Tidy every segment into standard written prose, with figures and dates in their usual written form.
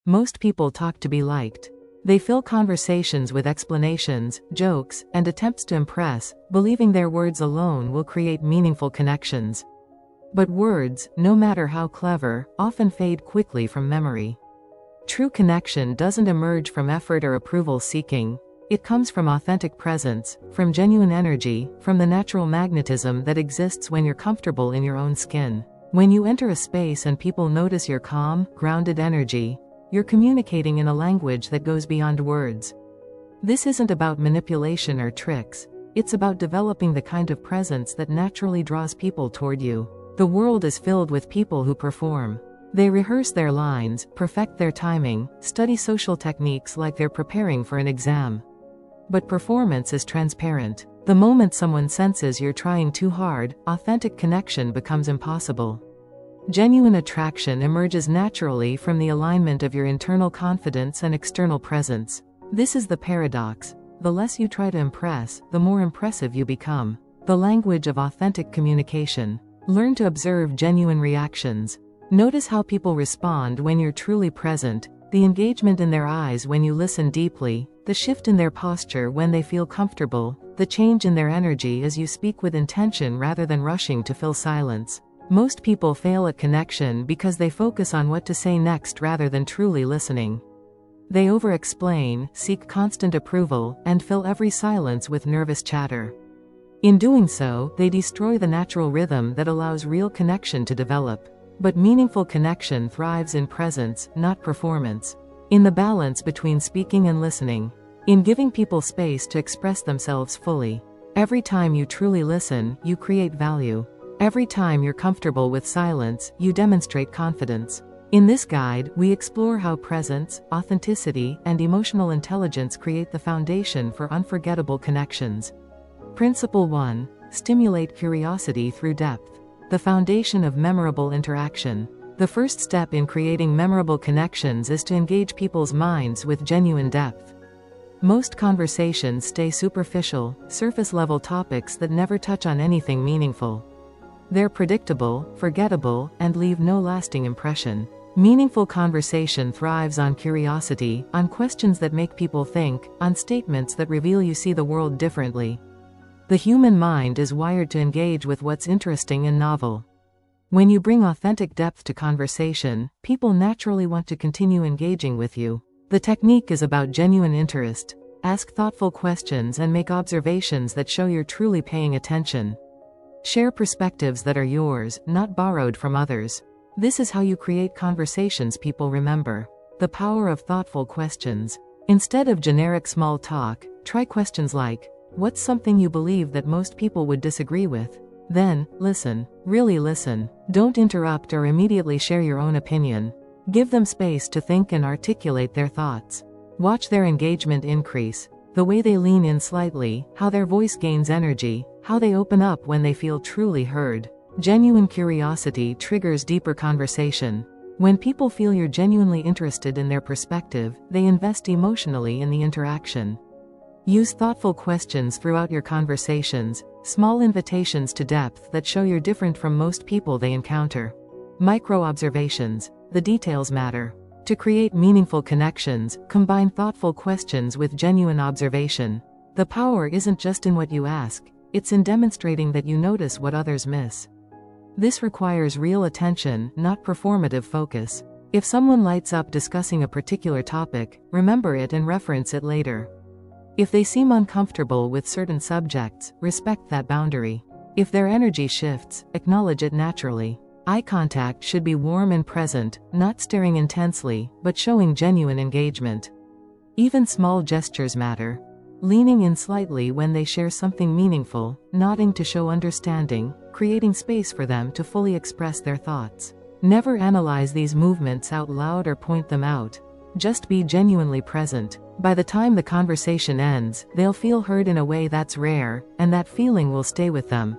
Most people talk to be liked. They fill conversations with explanations, jokes, and attempts to impress, believing their words alone will create meaningful connections. But words, no matter how clever, often fade quickly from memory. True connection doesn't emerge from effort or approval seeking. It comes from authentic presence, from genuine energy, from the natural magnetism that exists when you're comfortable in your own skin. When you enter a space and people notice your calm, grounded energy, you're communicating in a language that goes beyond words. This isn't about manipulation or tricks. It's about developing the kind of presence that naturally draws people toward you. The world is filled with people who perform. They rehearse their lines, perfect their timing, study social techniques like they're preparing for an exam. But performance is transparent. The moment someone senses you're trying too hard, authentic connection becomes impossible. Genuine attraction emerges naturally from the alignment of your internal confidence and external presence. This is the paradox. The less you try to impress, the more impressive you become. The language of authentic communication. Learn to observe genuine reactions. Notice how people respond when you're truly present, the engagement in their eyes when you listen deeply, the shift in their posture when they feel comfortable, the change in their energy as you speak with intention rather than rushing to fill silence. Most people fail at connection because they focus on what to say next rather than truly listening. They over-explain, seek constant approval, and fill every silence with nervous chatter. In doing so, they destroy the natural rhythm that allows real connection to develop. But meaningful connection thrives in presence, not performance. In the balance between speaking and listening. In giving people space to express themselves fully. Every time you truly listen, you create value. Every time you're comfortable with silence, you demonstrate confidence. In this guide, we explore how presence, authenticity, and emotional intelligence create the foundation for unforgettable connections. Principle 1. Stimulate curiosity through depth. The foundation of memorable interaction. The first step in creating memorable connections is to engage people's minds with genuine depth. Most conversations stay superficial, surface-level topics that never touch on anything meaningful. They're predictable, forgettable, and leave no lasting impression. Meaningful conversation thrives on curiosity, on questions that make people think, on statements that reveal you see the world differently. The human mind is wired to engage with what's interesting and novel. When you bring authentic depth to conversation, people naturally want to continue engaging with you. The technique is about genuine interest. Ask thoughtful questions and make observations that show you're truly paying attention. Share perspectives that are yours, not borrowed from others. This is how you create conversations people remember. The power of thoughtful questions. Instead of generic small talk, try questions like, what's something you believe that most people would disagree with? Then, listen. Really listen. Don't interrupt or immediately share your own opinion. Give them space to think and articulate their thoughts. Watch their engagement increase. The way they lean in slightly, how their voice gains energy, how they open up when they feel truly heard. Genuine curiosity triggers deeper conversation. When people feel you're genuinely interested in their perspective, they invest emotionally in the interaction. Use thoughtful questions throughout your conversations, small invitations to depth that show you're different from most people they encounter. Micro-observations. The details matter. To create meaningful connections, combine thoughtful questions with genuine observation. The power isn't just in what you ask, it's in demonstrating that you notice what others miss. This requires real attention, not performative focus. If someone lights up discussing a particular topic, remember it and reference it later. If they seem uncomfortable with certain subjects, respect that boundary. If their energy shifts, acknowledge it naturally. Eye contact should be warm and present, not staring intensely, but showing genuine engagement. Even small gestures matter. Leaning in slightly when they share something meaningful, nodding to show understanding, creating space for them to fully express their thoughts. Never analyze these movements out loud or point them out. Just be genuinely present. By the time the conversation ends, they'll feel heard in a way that's rare, and that feeling will stay with them.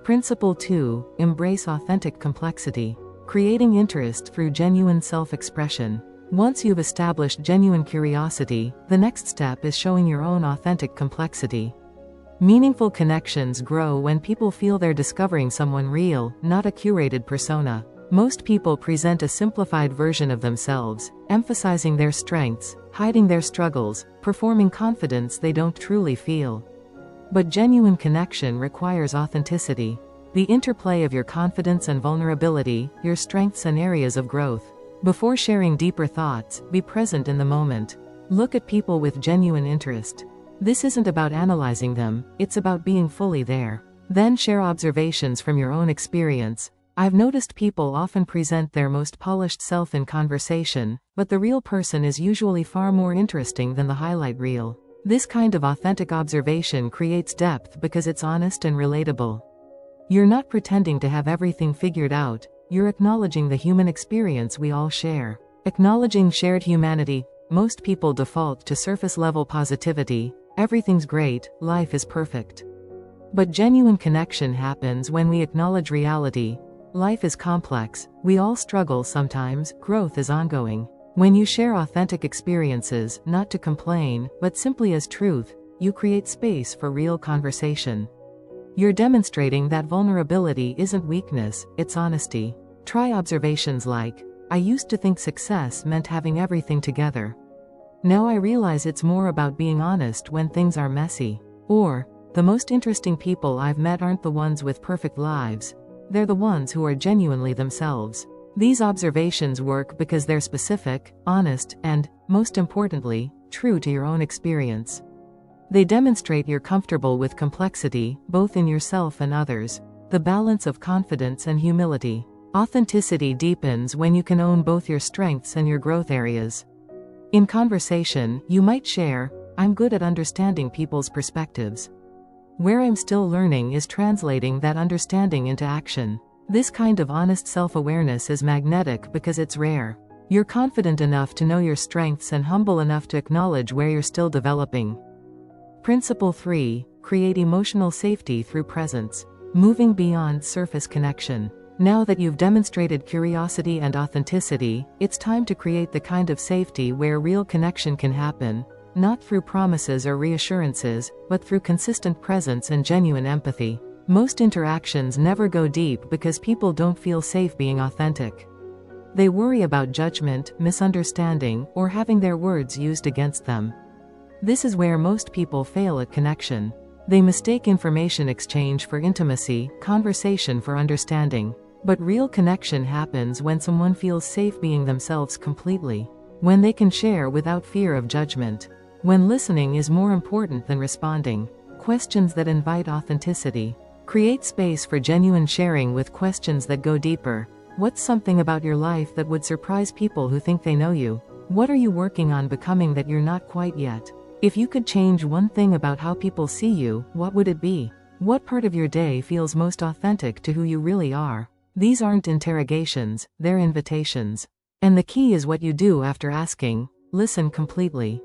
Principle 2. Embrace authentic complexity. Creating interest through genuine self-expression. Once you've established genuine curiosity, the next step is showing your own authentic complexity. Meaningful connections grow when people feel they're discovering someone real, not a curated persona. Most people present a simplified version of themselves, emphasizing their strengths, hiding their struggles, performing confidence they don't truly feel. But genuine connection requires authenticity. The interplay of your confidence and vulnerability, your strengths and areas of growth. Before sharing deeper thoughts, be present in the moment. Look at people with genuine interest. This isn't about analyzing them, it's about being fully there. Then share observations from your own experience. I've noticed people often present their most polished self in conversation, but the real person is usually far more interesting than the highlight reel. This kind of authentic observation creates depth because it's honest and relatable. You're not pretending to have everything figured out, you're acknowledging the human experience we all share. Acknowledging shared humanity. Most people default to surface-level positivity. Everything's great, life is perfect. But genuine connection happens when we acknowledge reality. Life is complex, we all struggle sometimes, growth is ongoing. When you share authentic experiences, not to complain, but simply as truth, you create space for real conversation. You're demonstrating that vulnerability isn't weakness, it's honesty. Try observations like, I used to think success meant having everything together. Now I realize it's more about being honest when things are messy. Or, the most interesting people I've met aren't the ones with perfect lives. They're the ones who are genuinely themselves. These observations work because they're specific, honest, and, most importantly, true to your own experience. They demonstrate you're comfortable with complexity, both in yourself and others. The balance of confidence and humility. Authenticity deepens when you can own both your strengths and your growth areas. In conversation, you might share, I'm good at understanding people's perspectives. Where I'm still learning is translating that understanding into action. This kind of honest self-awareness is magnetic because it's rare. You're confident enough to know your strengths and humble enough to acknowledge where you're still developing. Principle 3. Create emotional safety through presence. Moving beyond surface connection. Now that you've demonstrated curiosity and authenticity, it's time to create the kind of safety where real connection can happen. Not through promises or reassurances, but through consistent presence and genuine empathy. Most interactions never go deep because people don't feel safe being authentic. They worry about judgment, misunderstanding, or having their words used against them. This is where most people fail at connection. They mistake information exchange for intimacy, conversation for understanding. But real connection happens when someone feels safe being themselves completely. When they can share without fear of judgment. When listening is more important than responding. Questions that invite authenticity. Create space for genuine sharing with questions that go deeper. What's something about your life that would surprise people who think they know you? What are you working on becoming that you're not quite yet? If you could change one thing about how people see you, what would it be? What part of your day feels most authentic to who you really are? These aren't interrogations, they're invitations. And the key is what you do after asking. Listen completely.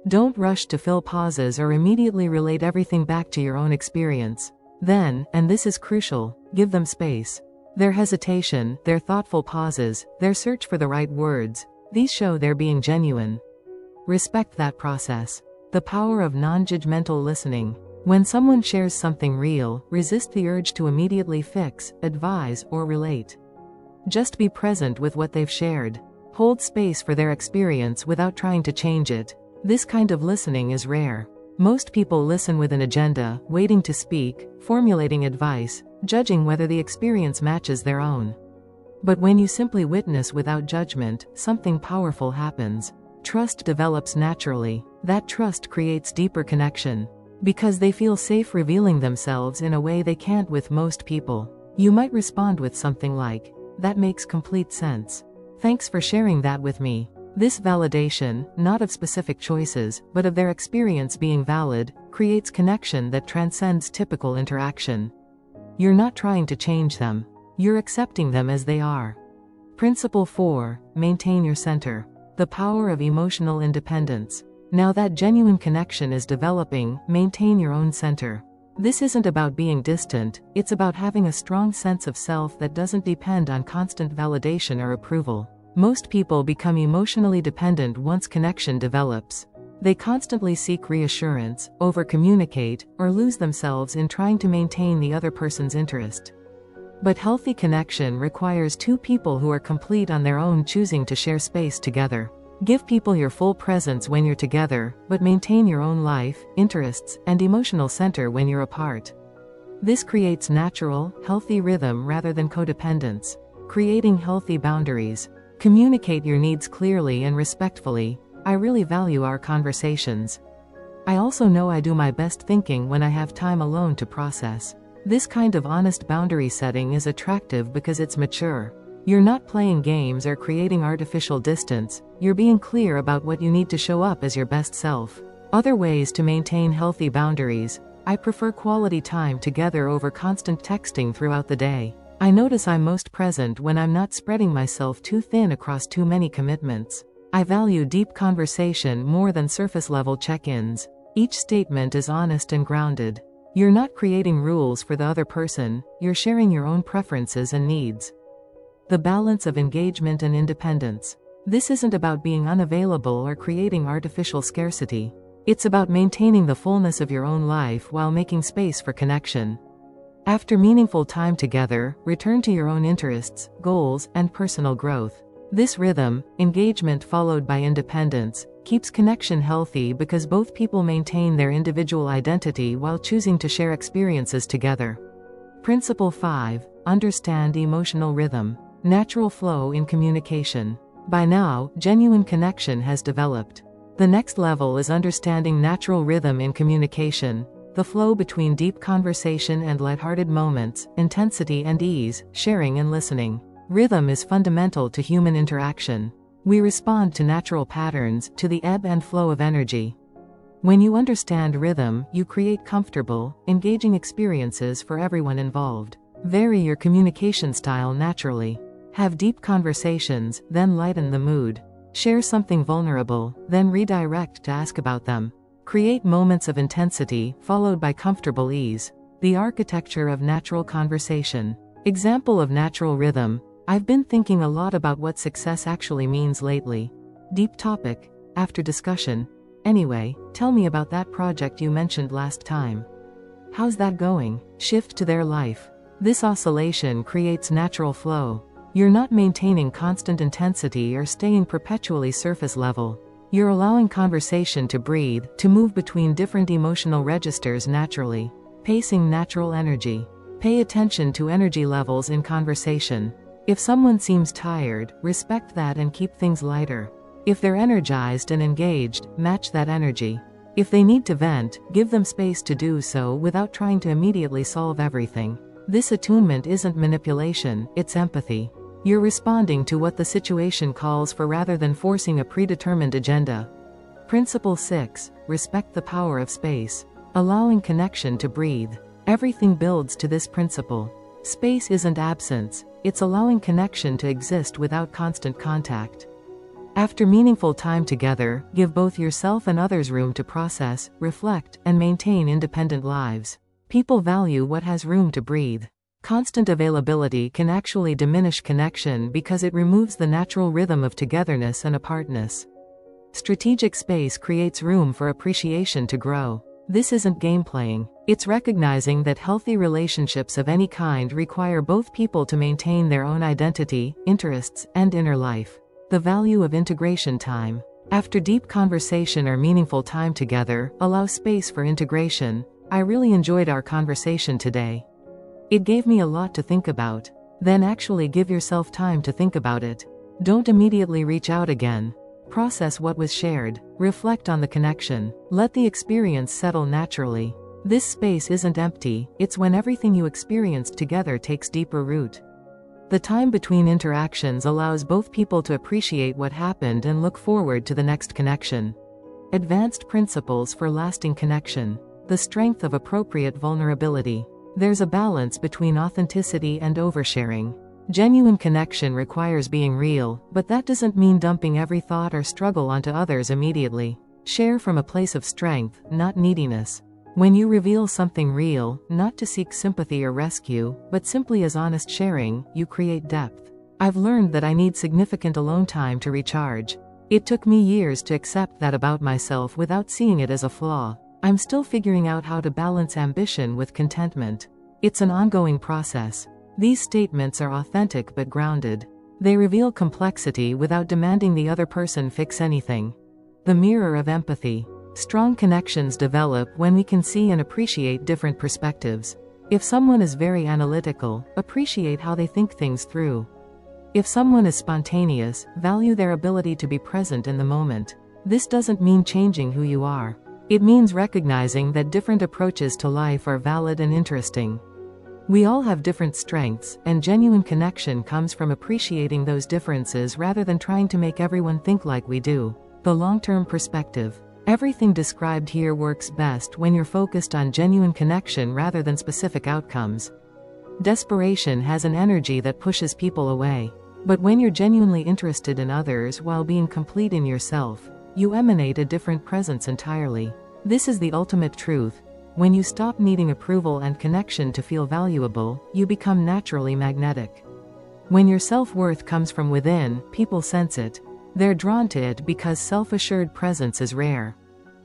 Don't rush to fill pauses or immediately relate everything back to your own experience. Then, and this is crucial, give them space. Their hesitation, their thoughtful pauses, their search for the right words, these show they're being genuine. Respect that process. The power of non-judgmental listening. When someone shares something real, resist the urge to immediately fix, advise, or relate. Just be present with what they've shared. Hold space for their experience without trying to change it. This kind of listening is rare. Most people listen with an agenda, waiting to speak, formulating advice, judging whether the experience matches their own. But when you simply witness without judgment, something powerful happens. Trust develops naturally. That trust creates deeper connection. Because they feel safe revealing themselves in a way they can't with most people. You might respond with something like, that makes complete sense. Thanks for sharing that with me. This validation, not of specific choices, but of their experience being valid, creates connection that transcends typical interaction. You're not trying to change them. You're accepting them as they are. Principle 4. Maintain your center. The power of emotional independence. Now that genuine connection is developing, maintain your own center. This isn't about being distant, it's about having a strong sense of self that doesn't depend on constant validation or approval. Most people become emotionally dependent once connection develops. They constantly seek reassurance, over-communicate, or lose themselves in trying to maintain the other person's interest. But healthy connection requires two people who are complete on their own, choosing to share space together. Give people your full presence when you're together, but maintain your own life, interests, and emotional center when you're apart. This creates natural, healthy rhythm rather than codependence. Creating healthy boundaries. Communicate your needs clearly and respectfully. I really value our conversations. I also know I do my best thinking when I have time alone to process. This kind of honest boundary setting is attractive because it's mature. You're not playing games or creating artificial distance, you're being clear about what you need to show up as your best self. Other ways to maintain healthy boundaries. I prefer quality time together over constant texting throughout the day. I notice I'm most present when I'm not spreading myself too thin across too many commitments. I value deep conversation more than surface-level check-ins. Each statement is honest and grounded. You're not creating rules for the other person, you're sharing your own preferences and needs. The balance of engagement and independence. This isn't about being unavailable or creating artificial scarcity. It's about maintaining the fullness of your own life while making space for connection. After meaningful time together, return to your own interests, goals, and personal growth. This rhythm, engagement followed by independence, keeps connection healthy because both people maintain their individual identity while choosing to share experiences together. Principle 5. Understand emotional rhythm. Natural flow in communication. By now, genuine connection has developed. The next level is understanding natural rhythm in communication, the flow between deep conversation and lighthearted moments, intensity and ease, sharing and listening. Rhythm is fundamental to human interaction. We respond to natural patterns, to the ebb and flow of energy. When you understand rhythm, you create comfortable, engaging experiences for everyone involved. Vary your communication style naturally. Have deep conversations, then lighten the mood. Share something vulnerable, then redirect to ask about them. Create moments of intensity, followed by comfortable ease. The architecture of natural conversation. Example of natural rhythm. I've been thinking a lot about what success actually means lately. Deep topic. After discussion. Anyway, tell me about that project you mentioned last time. How's that going? Shift to their life. This oscillation creates natural flow. You're not maintaining constant intensity or staying perpetually surface level. You're allowing conversation to breathe, to move between different emotional registers naturally. Pacing natural energy. Pay attention to energy levels in conversation. If someone seems tired, respect that and keep things lighter. If they're energized and engaged, match that energy. If they need to vent, give them space to do so without trying to immediately solve everything. This attunement isn't manipulation, it's empathy. You're responding to what the situation calls for rather than forcing a predetermined agenda. Principle 6. Respect the power of space. Allowing connection to breathe. Everything builds to this principle. Space isn't absence, it's allowing connection to exist without constant contact. After meaningful time together, give both yourself and others room to process, reflect, and maintain independent lives. People value what has room to breathe. Constant availability can actually diminish connection because it removes the natural rhythm of togetherness and apartness. Strategic space creates room for appreciation to grow. This isn't game playing, it's recognizing that healthy relationships of any kind require both people to maintain their own identity, interests, and inner life. The value of integration time. After deep conversation or meaningful time together, allow space for integration. I really enjoyed our conversation today. It gave me a lot to think about. Then actually give yourself time to think about it. Don't immediately reach out again. Process what was shared. Reflect on the connection. Let the experience settle naturally. This space isn't empty, it's when everything you experienced together takes deeper root. The time between interactions allows both people to appreciate what happened and look forward to the next connection. Advanced principles for lasting connection. The strength of appropriate vulnerability. There's a balance between authenticity and oversharing. Genuine connection requires being real, but that doesn't mean dumping every thought or struggle onto others immediately. Share from a place of strength, not neediness. When you reveal something real, not to seek sympathy or rescue, but simply as honest sharing, you create depth. I've learned that I need significant alone time to recharge. It took me years to accept that about myself without seeing it as a flaw. I'm still figuring out how to balance ambition with contentment. It's an ongoing process. These statements are authentic but grounded. They reveal complexity without demanding the other person fix anything. The mirror of empathy. Strong connections develop when we can see and appreciate different perspectives. If someone is very analytical, appreciate how they think things through. If someone is spontaneous, value their ability to be present in the moment. This doesn't mean changing who you are. It means recognizing that different approaches to life are valid and interesting. We all have different strengths, and genuine connection comes from appreciating those differences rather than trying to make everyone think like we do. The long-term perspective. Everything described here works best when you're focused on genuine connection rather than specific outcomes. Desperation has an energy that pushes people away. But when you're genuinely interested in others while being complete in yourself, you emanate a different presence entirely. This is the ultimate truth. When you stop needing approval and connection to feel valuable, you become naturally magnetic. When your self-worth comes from within, people sense it. They're drawn to it because self-assured presence is rare.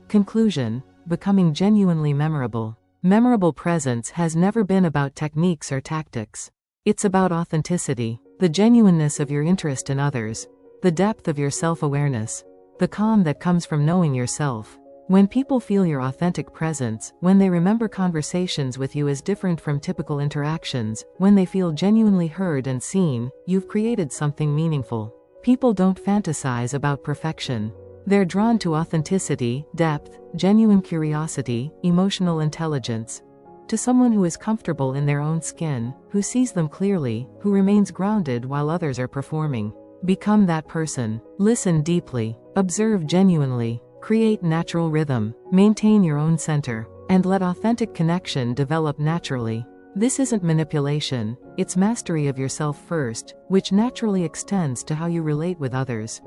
Conclusion: becoming genuinely memorable. Memorable presence has never been about techniques or tactics. It's about authenticity, the genuineness of your interest in others, the depth of your self-awareness, the calm that comes from knowing yourself. When people feel your authentic presence, when they remember conversations with you as different from typical interactions, when they feel genuinely heard and seen, you've created something meaningful. People don't fantasize about perfection. They're drawn to authenticity, depth, genuine curiosity, emotional intelligence. To someone who is comfortable in their own skin, who sees them clearly, who remains grounded while others are performing. Become that person. Listen deeply. Observe genuinely. Create natural rhythm. Maintain your own center. And let authentic connection develop naturally. This isn't manipulation, it's mastery of yourself first, which naturally extends to how you relate with others.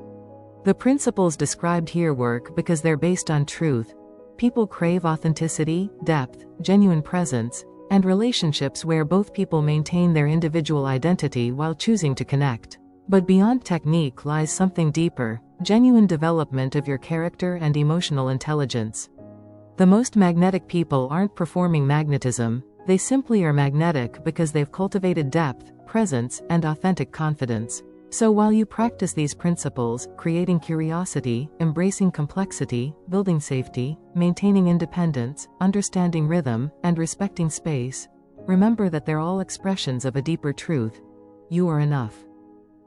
The principles described here work because they're based on truth. People crave authenticity, depth, genuine presence, and relationships where both people maintain their individual identity while choosing to connect. But beyond technique lies something deeper, genuine development of your character and emotional intelligence. The most magnetic people aren't performing magnetism, they simply are magnetic because they've cultivated depth, presence, and authentic confidence. So while you practice these principles, creating curiosity, embracing complexity, building safety, maintaining independence, understanding rhythm, and respecting space, remember that they're all expressions of a deeper truth. You are enough.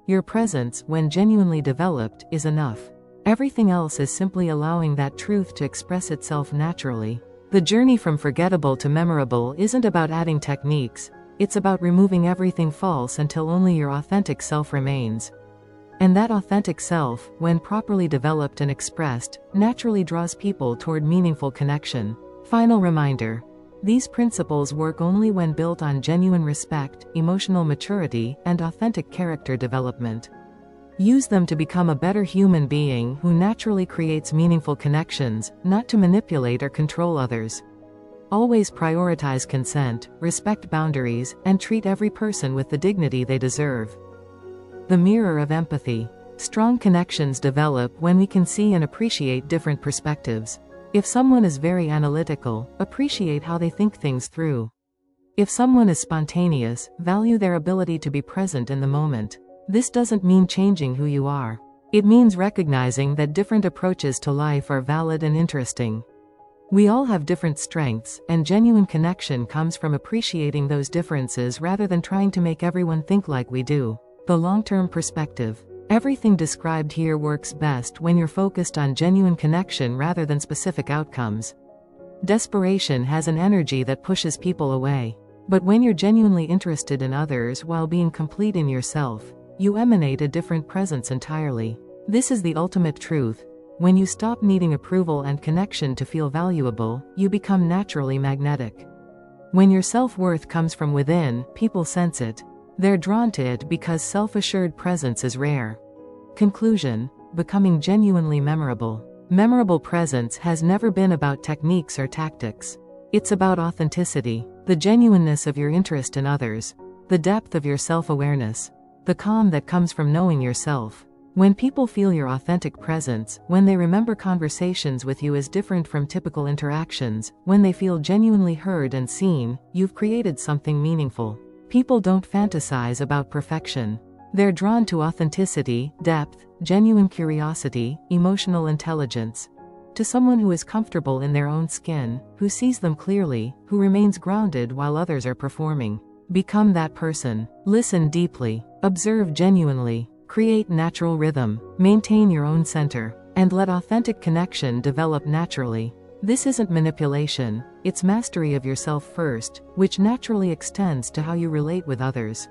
Your presence, when genuinely developed, is enough. Everything else is simply allowing that truth to express itself naturally. The journey from forgettable to memorable isn't about adding techniques. It's about removing everything false until only your authentic self remains. And that authentic self, when properly developed and expressed, naturally draws people toward meaningful connection. Final reminder. These principles work only when built on genuine respect, emotional maturity, and authentic character development. Use them to become a better human being who naturally creates meaningful connections, not to manipulate or control others. Always prioritize consent, respect boundaries, and treat every person with the dignity they deserve. The mirror of empathy. Strong connections develop when we can see and appreciate different perspectives. If someone is very analytical, appreciate how they think things through. If someone is spontaneous, value their ability to be present in the moment. This doesn't mean changing who you are. It means recognizing that different approaches to life are valid and interesting. We all have different strengths, and genuine connection comes from appreciating those differences rather than trying to make everyone think like we do. The long-term perspective. Everything described here works best when you're focused on genuine connection rather than specific outcomes. Desperation has an energy that pushes people away. But when you're genuinely interested in others while being complete in yourself, you emanate a different presence entirely. This is the ultimate truth. When you stop needing approval and connection to feel valuable, you become naturally magnetic. When your self-worth comes from within, people sense it. They're drawn to it because self-assured presence is rare. Conclusion: becoming genuinely memorable. Memorable presence has never been about techniques or tactics. It's about authenticity, the genuineness of your interest in others, the depth of your self-awareness, the calm that comes from knowing yourself. When people feel your authentic presence, when they remember conversations with you as different from typical interactions, when they feel genuinely heard and seen, you've created something meaningful. People don't fantasize about perfection. They're drawn to authenticity, depth, genuine curiosity, emotional intelligence. To someone who is comfortable in their own skin, who sees them clearly, who remains grounded while others are performing. Become that person. Listen deeply. Observe genuinely. Create natural rhythm. Maintain your own center. And let authentic connection develop naturally. This isn't manipulation, it's mastery of yourself first, which naturally extends to how you relate with others.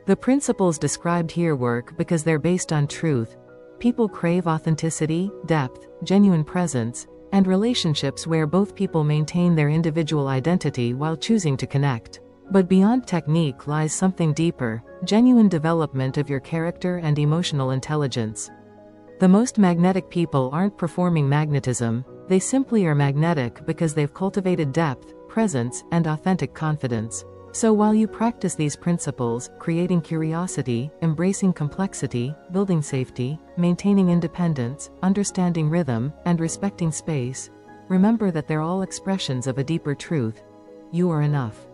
The principles described here work because they're based on truth. People crave authenticity, depth, genuine presence, and relationships where both people maintain their individual identity while choosing to connect. But beyond technique lies something deeper, genuine development of your character and emotional intelligence. The most magnetic people aren't performing magnetism, they simply are magnetic because they've cultivated depth, presence, and authentic confidence. So while you practice these principles, creating curiosity, embracing complexity, building safety, maintaining independence, understanding rhythm, and respecting space, remember that they're all expressions of a deeper truth. You are enough.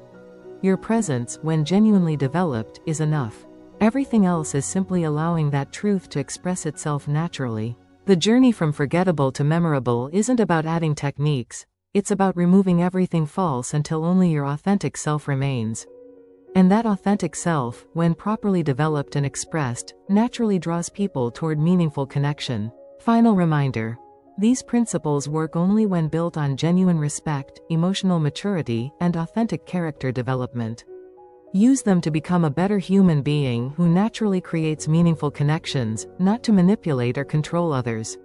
Your presence, when genuinely developed, is enough. Everything else is simply allowing that truth to express itself naturally. The journey from forgettable to memorable isn't about adding techniques, it's about removing everything false until only your authentic self remains. And that authentic self, when properly developed and expressed, naturally draws people toward meaningful connection. Final reminder. These principles work only when built on genuine respect, emotional maturity, and authentic character development. Use them to become a better human being who naturally creates meaningful connections, not to manipulate or control others.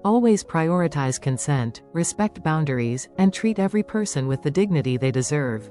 Always prioritize consent, respect boundaries, and treat every person with the dignity they deserve.